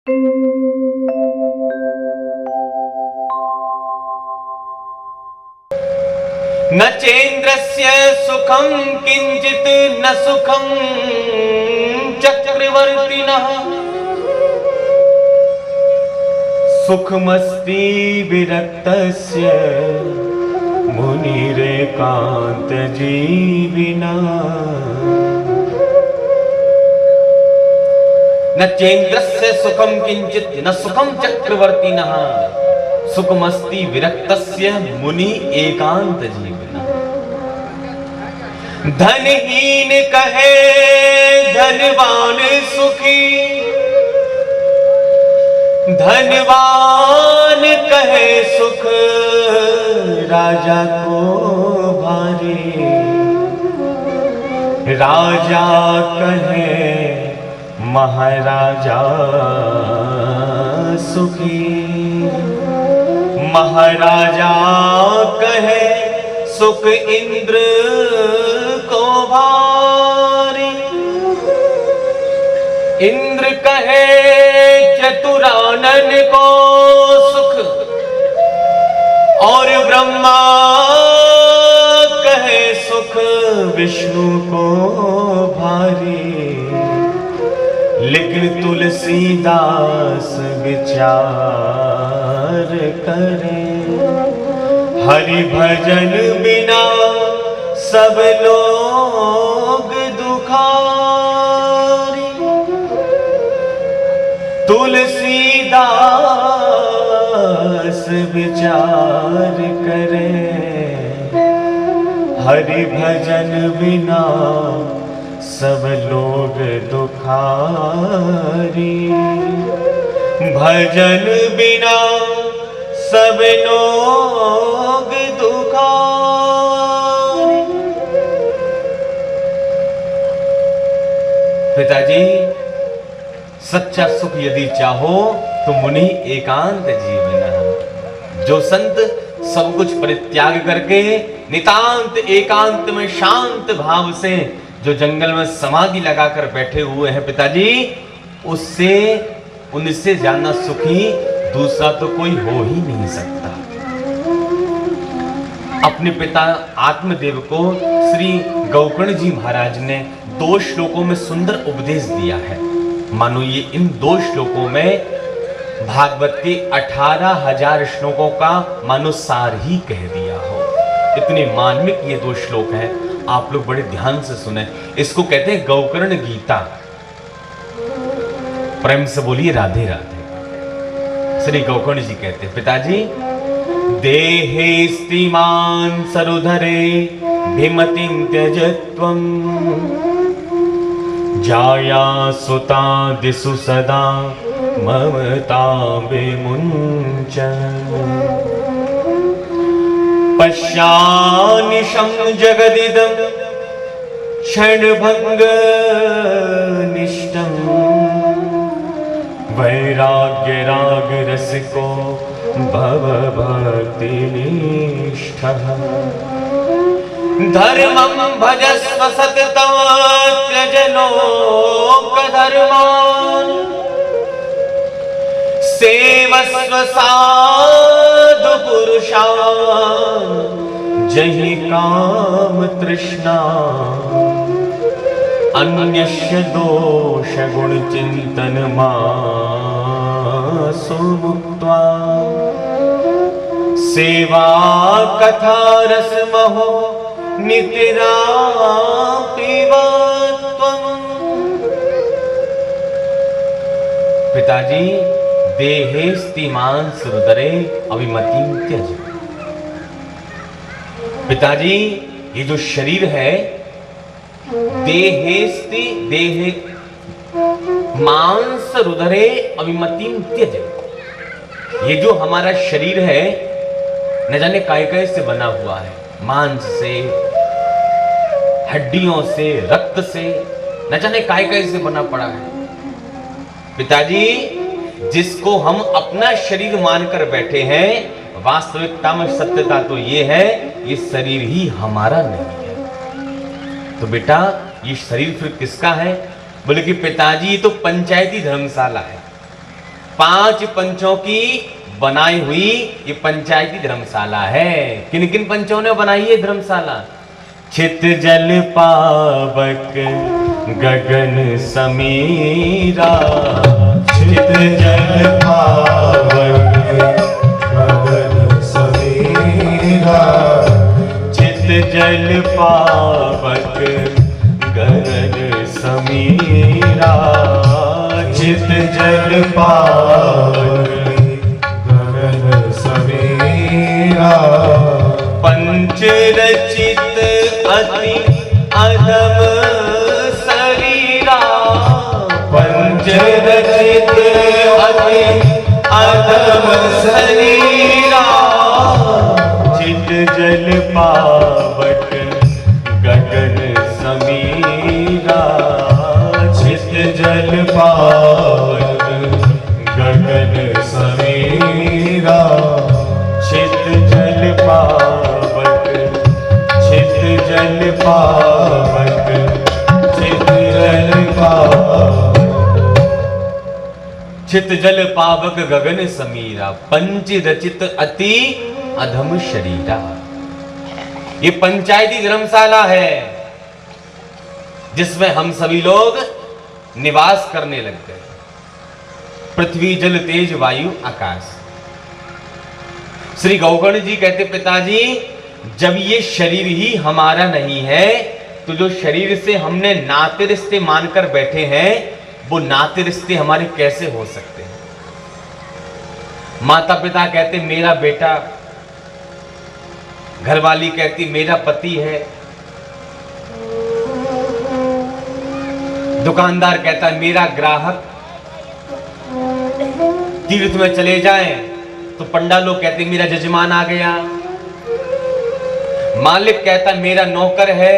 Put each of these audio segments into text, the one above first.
न चेन्द्रस्य सुखं किंचित न सुखं चक्रवर्तिनः सुखमस्ति विरक्तस्य मुनिरेकांत जीविनः। न चेन्द्रस्य सुखं किंचित न सुखं चक्रवर्तिनः सुखमस्ति विरक्तस्य मुनि एकांत जीविनः। धनहीन कहे धनवान सुखी, धनवान कहे सुख राजा को भारी, राजा कहे महाराजा सुखी, महाराजा कहे सुख इंद्र को भारी, इंद्र कहे चतुरानन को सुख और ब्रह्मा कहे सुख विष्णु को भारी। लेकिन तुलसीदास विचार करे, हरि भजन बिना सब लोग दुखारी। तुलसीदास विचार करे, हरि भजन बिना सब लोग दुखारी। भजन बिना सब लोग दुखारी। पिताजी, सच्चा सुख यदि चाहो तो मुनि एकांत जीवन। जो संत सब कुछ परित्याग करके नितांत एकांत में शांत भाव से जो जंगल में समाधि लगाकर बैठे हुए हैं पिताजी, उससे उनसे ज्यादा सुखी दूसरा तो कोई हो ही नहीं सकता। अपने पिता आत्मदेव को श्री गौकर्ण जी महाराज ने 2 श्लोकों में सुंदर उपदेश दिया है। मानो ये इन 2 श्लोकों में भागवत के 18,000 श्लोकों का मानो सार ही कह दिया हो। इतने मार्मिक ये 2 श्लोक हैं, आप लोग बड़े ध्यान से सुने। इसको कहते हैं गौकर्ण गीता। प्रेम से बोलिए राधे राधे। श्री गौकर्ण जी कहते हैं, पिताजी देहे स्तिमान सरुधरे भिमतिं त्यजत्वं जाया सुता दिसु सदा ममता विमुञ्च पश्यानिशं जगदिदं क्षणभंग निष्ठं वैराग्य राग रसिको भव भक्ति निष्ठः धर्मं भजस्व सततं त्यज लोकधर्मान् सेवस्व साधु पुरुषान् जहि काम तृष्णा अन्यस्य दोष गुण चिंतन मासु मुक्त्वा सेवा कथा रस महो नितिरा पिताजी देहे स्तिमान सुरदरे अभिमतिं त्यज। पिताजी ये जो शरीर है देहेस्ति देहे मांस रुदरे अभिमतिं त्यज। ये जो हमारा शरीर है न जाने काय से बना हुआ है, मांस से, हड्डियों से, रक्त से, न जाने काय से बना पड़ा है। पिताजी जिसको हम अपना शरीर मानकर बैठे हैं, वास्तविकता में सत्यता तो ये है ये शरीर ही हमारा नहीं है। तो बेटा ये शरीर फिर किसका है? बोले कि पिताजी ये तो पंचायती धर्मशाला है। 5 पंचों की बनाई हुई ये पंचायती धर्मशाला है। किन किन पंचों ने बनाई है धर्मशाला? चित जल पावक गगन समीरा, चित जल पावक गगन समीरा, चित जल पावक गगन समीरा, चित जल पावक गगन समीरा, पंच रचित अति अधम शरीरा, पंच रचित अति अधम शरीरा, चित जल पावक गगन समीरा, चित जल पावक गगन समीरा, चित जल पावक, चित जल पावक, चित जल पावक, चित जल पावक गगन समीरा, पंच रचित अति अधम शरीरा। ये पंचायती धर्मशाला है जिसमें हम सभी लोग निवास करने लग गए। पृथ्वी जल तेज वायु आकाश। श्री गौकर्ण जी कहते, पिताजी जब ये शरीर ही हमारा नहीं है तो जो शरीर से हमने नाते रिश्ते मानकर बैठे हैं वो नाते रिश्ते हमारे कैसे हो सकते हैं? माता पिता कहते मेरा बेटा, घरवाली कहती मेरा पति है, दुकानदार कहता है मेरा ग्राहक। तीर्थ में चले जाएं तो पंडा लोग कहते मेरा जजमान आ गया। मालिक कहता मेरा नौकर है।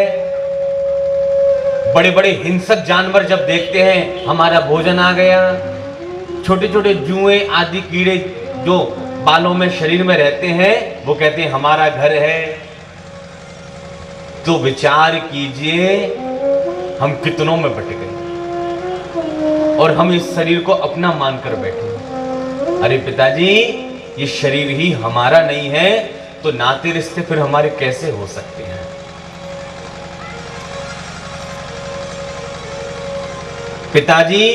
बड़े बड़े हिंसक जानवर जब देखते हैं हमारा भोजन आ गया। छोटे छोटे जुए आदि कीड़े जो बालों में शरीर में रहते हैं वो कहते हैं हमारा घर है। तो विचार कीजिए हम कितनों में बट गए और हम इस शरीर को अपना मानकर बैठे। अरे पिताजी ये शरीर ही हमारा नहीं है तो नाते रिश्ते फिर हमारे कैसे हो सकते हैं? पिताजी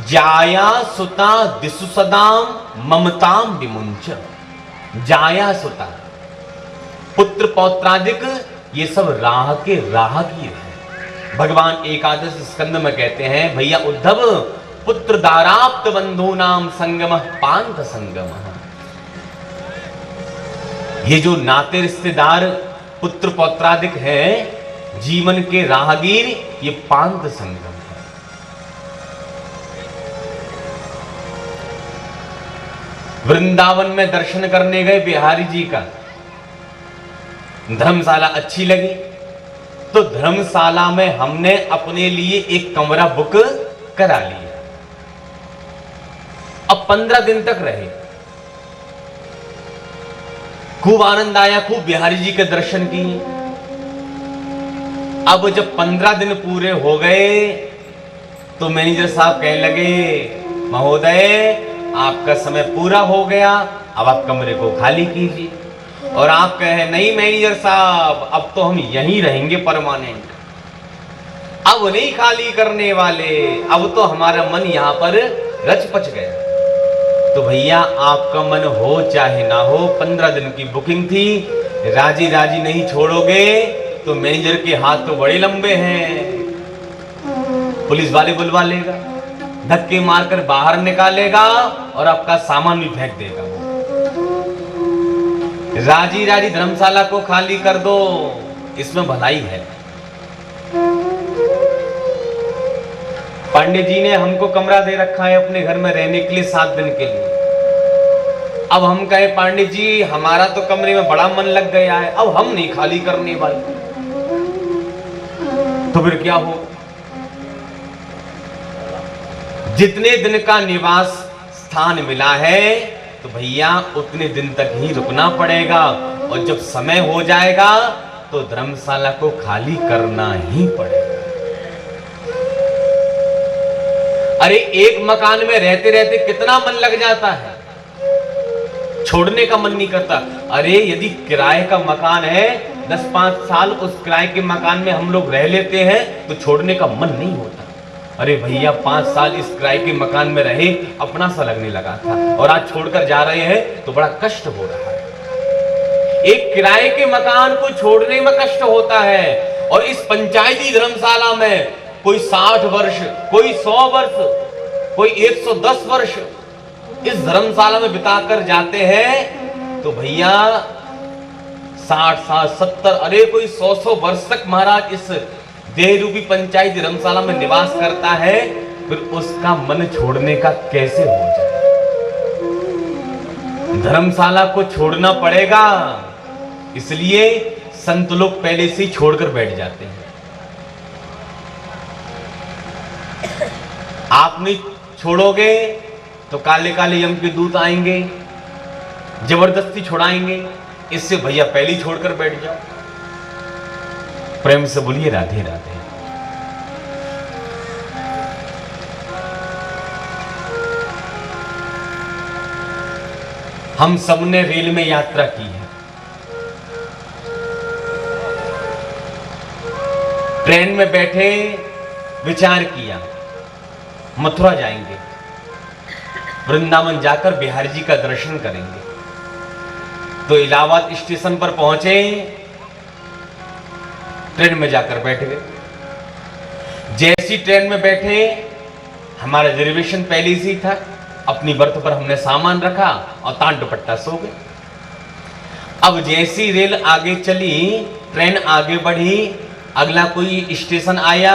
जाया सुता दिसु सदाम ममताम विमुंच। जाया सुता पुत्र पौत्रादिक ये सब राह के राहगीर है। भगवान एकादश स्कंद में कहते हैं भैया उद्धव पुत्र दाराप्त बंधु नाम संगम पांत संगम। ये जो नाते रिश्तेदार पुत्र पौत्रादिक हैं जीवन के राहगीर ये पांत संगम है। वृंदावन में दर्शन करने गए बिहारी जी का, धर्मशाला अच्छी लगी तो धर्मशाला में हमने अपने लिए एक कमरा बुक करा लिया। अब 15 दिन तक रहे, खूब आनंद आया, खूब बिहारी जी के दर्शन किए। अब जब 15 दिन पूरे हो गए तो मैनेजर साहब कहने लगे महोदय आपका समय पूरा हो गया, अब आप कमरे को खाली कीजिए। और आप कहे नहीं मैनेजर साहब अब तो हम यहीं रहेंगे परमानेंट, अब नहीं खाली करने वाले, अब तो हमारा मन यहां पर रच पच गया। तो भैया आपका मन हो चाहे ना हो 15 दिन की बुकिंग थी, राजी राजी नहीं छोड़ोगे तो मैनेजर के हाथ तो बड़े लंबे हैं, पुलिस वाले बुलवा लेगा, धक्के मारकर बाहर निकालेगा और आपका सामान भी फेंक देगा। राजी राजी धर्मशाला को खाली कर दो, इसमें भलाई है। पांडे जी ने हमको कमरा दे रखा है अपने घर में रहने के लिए 7 दिन के लिए। अब हम कहे पांडे जी हमारा तो कमरे में बड़ा मन लग गया है, अब हम नहीं खाली करने वाले, तो फिर क्या हो? जितने दिन का निवास स्थान मिला है तो भैया उतने दिन तक ही रुकना पड़ेगा, और जब समय हो जाएगा तो धर्मशाला को खाली करना ही पड़ेगा। अरे एक मकान में रहते रहते कितना मन लग जाता है, छोड़ने का मन नहीं करता। अरे यदि किराए का मकान है, 10-5 साल उस किराए के मकान में हम लोग रह लेते हैं तो छोड़ने का मन नहीं होता। अरे भैया 5 साल इस किराए के मकान में रहे, अपना सा लगने लगा था, और आज छोड़कर जा रहे हैं तो बड़ा कष्ट हो रहा है। एक किराए के मकान को छोड़ने में कष्ट होता है, और इस पंचायती धर्मशाला में कोई 60 वर्ष, कोई 100 वर्ष, कोई 110 वर्ष इस धर्मशाला में बिताकर जाते हैं, तो भैया 60, 70, अरे कोई 100 वर्ष तक महाराज इस देह रूपी पंचायती धर्मशाला में निवास करता है, फिर उसका मन छोड़ने का कैसे हो जाए। धर्मशाला को छोड़ना पड़ेगा, इसलिए संत लोग पहले से ही छोड़कर बैठ जाते हैं। आप नहीं छोड़ोगे तो काले काले यम के दूत आएंगे, जबरदस्ती छुड़ाएंगे। इससे भैया पहले ही छोड़कर बैठ जाओ। प्रेम से बोलिए राधे राधे। हम सबने रेल में यात्रा की है, ट्रेन में बैठे विचार किया मथुरा जाएंगे, वृंदावन जाकर बिहारी जी का दर्शन करेंगे। तो इलाहाबाद स्टेशन पर पहुंचे, ट्रेन में जाकर बैठ गए। जैसी ट्रेन में बैठे, हमारा रिजर्वेशन पहले से ही था, अपनी बर्थ पर हमने सामान रखा और तान दुपट्टा सो गए। अब जैसी रेल आगे चली, ट्रेन आगे बढ़ी, अगला कोई स्टेशन आया,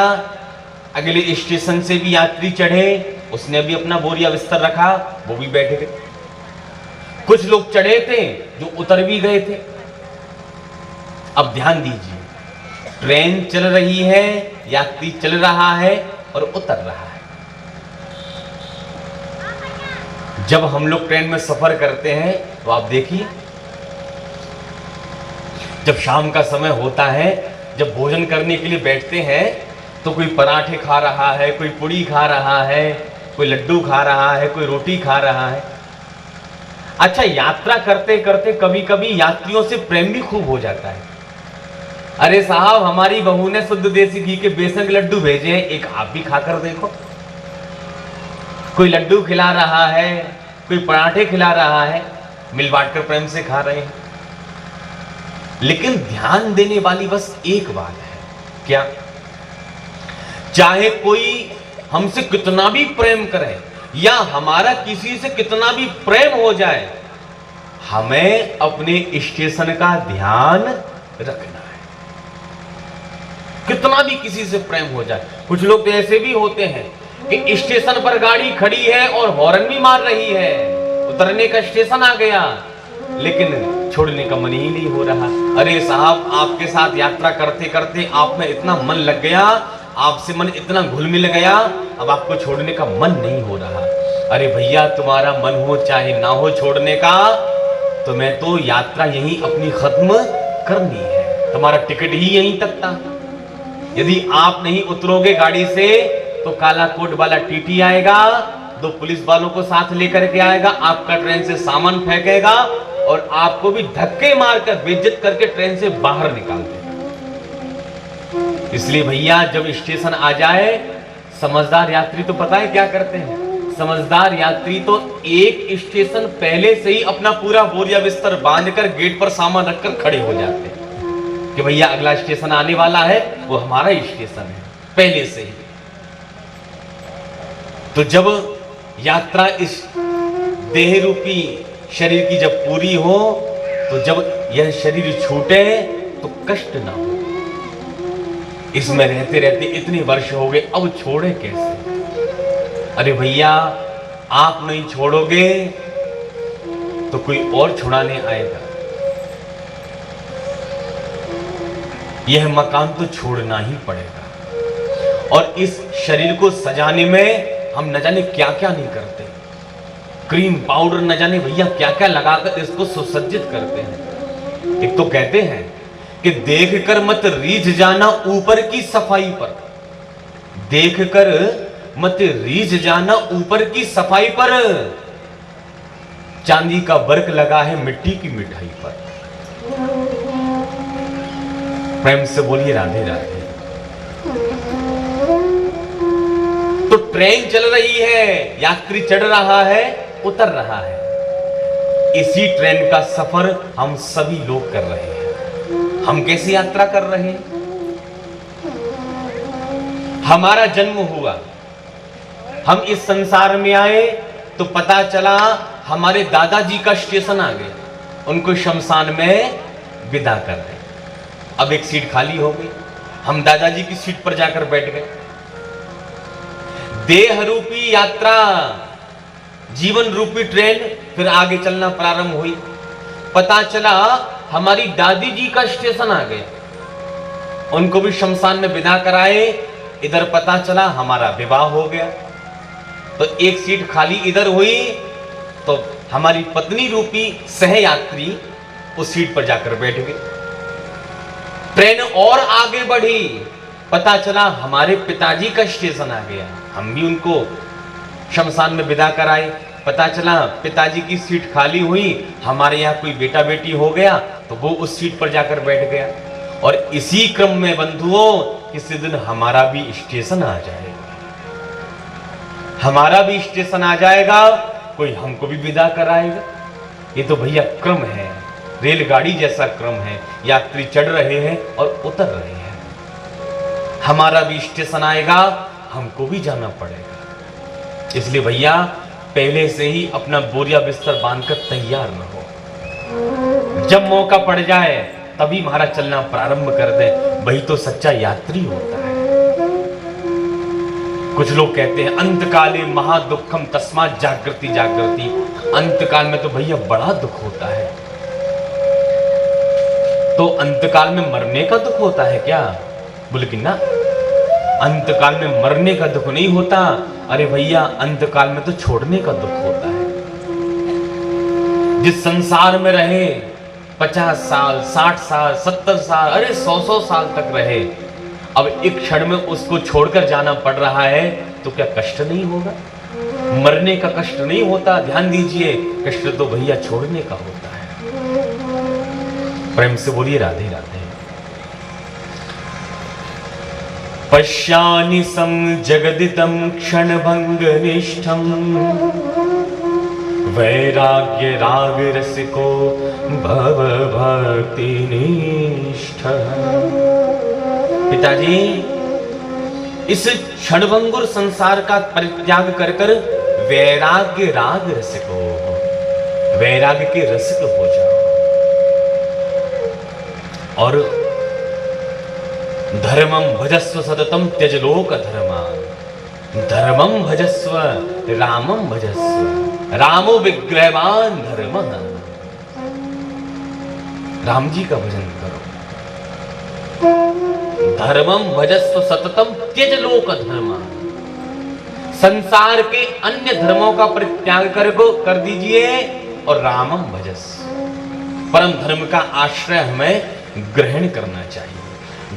अगले स्टेशन से भी यात्री चढ़े, उसने भी अपना बोरिया बिस्तर रखा, वो भी बैठ गए। कुछ लोग चढ़े थे जो उतर भी गए थे। अब ध्यान दीजिए, ट्रेन चल रही है, यात्री चल रहा है और उतर रहा है। जब हम लोग ट्रेन में सफर करते हैं तो आप देखिए, जब शाम का समय होता है, जब भोजन करने के लिए बैठते हैं, तो कोई पराठे खा रहा है, कोई पूड़ी खा रहा है, कोई लड्डू खा रहा है, कोई रोटी खा रहा है। अच्छा, यात्रा करते करते कभी कभी यात्रियों से प्रेम भी खूब हो जाता है। अरे साहब, हमारी बहू ने शुद्ध देसी घी के बेसन के लड्डू भेजे हैं, एक आप भी खाकर देखो। कोई लड्डू खिला रहा है, कोई पराठे खिला रहा है, मिल बांट कर प्रेम से खा रहे हैं। लेकिन ध्यान देने वाली बस एक बात है, क्या? चाहे कोई हमसे कितना भी प्रेम करे या हमारा किसी से कितना भी प्रेम हो जाए, हमें अपने स्टेशन का ध्यान रखना है। कितना भी किसी से प्रेम हो जाए। कुछ लोग तो ऐसे भी होते हैं कि स्टेशन पर गाड़ी खड़ी है और हॉर्न भी मार रही है, उतरने का स्टेशन आ गया, लेकिन छोड़ने का मन ही नहीं हो रहा। अरे साहब, आपके साथ यात्रा करते करते आप में इतना मन लग गया, आपसे मन इतना घुल मिल गया, अब आपको छोड़ने का मन नहीं हो रहा। अरे भैया, तुम्हारा मन हो चाहे ना हो छोड़ने का, तो मैं तो यात्रा यहीं अपनी खत्म करनी है। तुम्हारा टिकट ही यहीं तक था। यदि आप नहीं उतरोगे गाड़ी से तो काला कोट वाला टीटी आएगा, 2 पुलिस वालों को साथ लेकर के आएगा, आपका ट्रेन से सामान फेंकेगा और आपको भी धक्के मारकर बेइज्जत करके ट्रेन से बाहर निकाल देगा। इसलिए भैया, जब स्टेशन आ जाए, समझदार यात्री तो पता है क्या करते हैं? समझदार यात्री तो एक स्टेशन पहले से ही अपना पूरा बोरिया बिस्तर बांधकर गेट पर सामान रखकर खड़े हो जाते हैं कि भैया अगला स्टेशन आने वाला है, वो हमारा स्टेशन है, पहले से ही। तो जब यात्रा इस देह रूपी शरीर की जब पूरी हो, तो जब यह शरीर छूटे तो कष्ट ना हो। इसमें रहते रहते इतने वर्ष हो गए, अब छोड़े कैसे? अरे भैया, आप नहीं छोड़ोगे तो कोई और छुड़ाने आएगा। यह मकान तो छोड़ना ही पड़ेगा। और इस शरीर को सजाने में हम न जाने क्या क्या नहीं करते, क्रीम पाउडर न जाने भैया क्या क्या लगाकर इसको सुसज्जित करते हैं। एक तो कहते हैं कि देखकर मत रीझ जाना ऊपर की सफाई पर, देखकर मत रीझ जाना ऊपर की सफाई पर, चांदी का वर्क लगा है मिट्टी की मिठाई पर। प्रेम से बोलिए राधे राधे। तो ट्रेन चल रही है, यात्री चढ़ रहा है, उतर रहा है। इसी ट्रेन का सफर हम सभी लोग कर रहे हैं। हम कैसी यात्रा कर रहे हैं? हमारा जन्म हुआ, हम इस संसार में आए तो पता चला हमारे दादाजी का स्टेशन आ गया, उनको शमशान में विदा कर रहे। अब एक सीट खाली हो गई, हम दादाजी की सीट पर जाकर बैठ गए। देह रूपी यात्रा, जीवन रूपी ट्रेन फिर आगे चलना प्रारंभ हुई। पता चला हमारी दादी जी का स्टेशन आ गया, उनको भी शमशान में विदा कराए। इधर पता चला हमारा विवाह हो गया, तो एक सीट खाली इधर हुई, तो हमारी पत्नी रूपी सहयात्री उस सीट पर जाकर बैठ गई। ट्रेन और आगे बढ़ी, पता चला हमारे पिताजी का स्टेशन आ गया, हम भी उनको शमशान में विदा कराए। पता चला पिताजी की सीट खाली हुई, हमारे यहाँ कोई बेटा बेटी हो गया, तो वो उस सीट पर जाकर बैठ गया। और इसी क्रम में बंधुओं किसी दिन हमारा भी स्टेशन आ जाएगा, हमारा भी स्टेशन आ जाएगा, कोई हमको भी विदा कराएगा। ये तो भैया क्रम है, रेलगाड़ी जैसा क्रम है। यात्री चढ़ रहे हैं और उतर रहे हैं। हमारा भी स्टेशन आएगा, हमको भी जाना पड़ेगा। इसलिए भैया पहले से ही अपना बोरिया बिस्तर बांधकर तैयार न हो, जब मौका पड़ जाए तभी महाराज चलना प्रारंभ कर दे। वही तो सच्चा यात्री होता है। कुछ लोग कहते हैं अंतकाले महादुखम तस्मात् जागृति जागृति। अंतकाल में तो भैया बड़ा दुख होता है। तो अंतकाल में मरने का दुख होता है क्या? बोले कि ना, अंतकाल में मरने का दुख नहीं होता। अरे भैया अंतकाल में तो छोड़ने का दुख होता है। जिस संसार में रहे 50 साल 60 साल 70 साल, अरे 100 साल तक रहे, अब एक क्षण में उसको छोड़कर जाना पड़ रहा है, तो क्या कष्ट नहीं होगा? मरने का कष्ट नहीं होता। ध्यान दीजिए, कष्ट तो भैया छोड़ने का होता है। प्रेम से बोलिए राधे राधे। पश्यानि सम जगदितं क्षणभंगनिष्ठं वैराग्य राग रसिको भव भक्ति निष्ठ। पिताजी, इस क्षणभंगुर संसार का परित्याग कर कर वैराग्य राग रसिको, वैराग्य के रसिक हो जाओ। और धर्मं भजस्व सततम त्यज लोक धर्मान। धर्मं भजस्व रामं भजस्व, रामो विग्रहवान धर्म। राम जी का भजन करो। धर्मं भजस्व सततम त्यज लोक धर्मान। संसार के अन्य धर्मों का परित्याग कर दीजिए और रामं भजस्व, परम धर्म का आश्रय हमें ग्रहण करना चाहिए।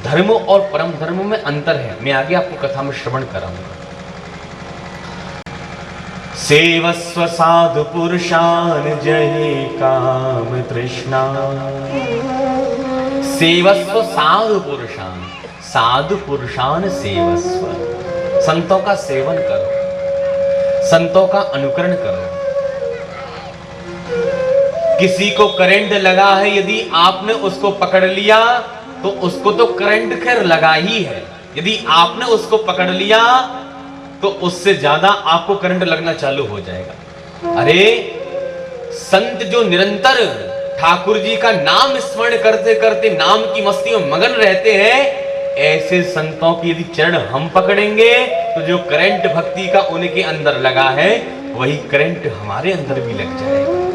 धर्म और परम धर्म में अंतर है, मैं आगे आपको कथा में श्रवण कराऊंगा। सेवस्व साधु पुरुषान जय काम तृष्णा। सेवस्व साधु पुरुषान, साधु पुरुषान सेवस्व। संतों का सेवन करो, संतों का अनुकरण करो। किसी को करंट लगा है, यदि आपने उसको पकड़ लिया तो उसको तो करंट खैर लगा ही है। यदि आपने उसको पकड़ लिया तो उससे ज्यादा आपको करंट लगना चालू हो जाएगा। अरे संत जो निरंतर ठाकुर जी का नाम स्मरण करते करते नाम की मस्ती में मगन रहते हैं, ऐसे संतों की यदि चरण हम पकड़ेंगे तो जो करंट भक्ति का उनके अंदर लगा है, वही करंट हमारे अंदर भी लग जाएगा।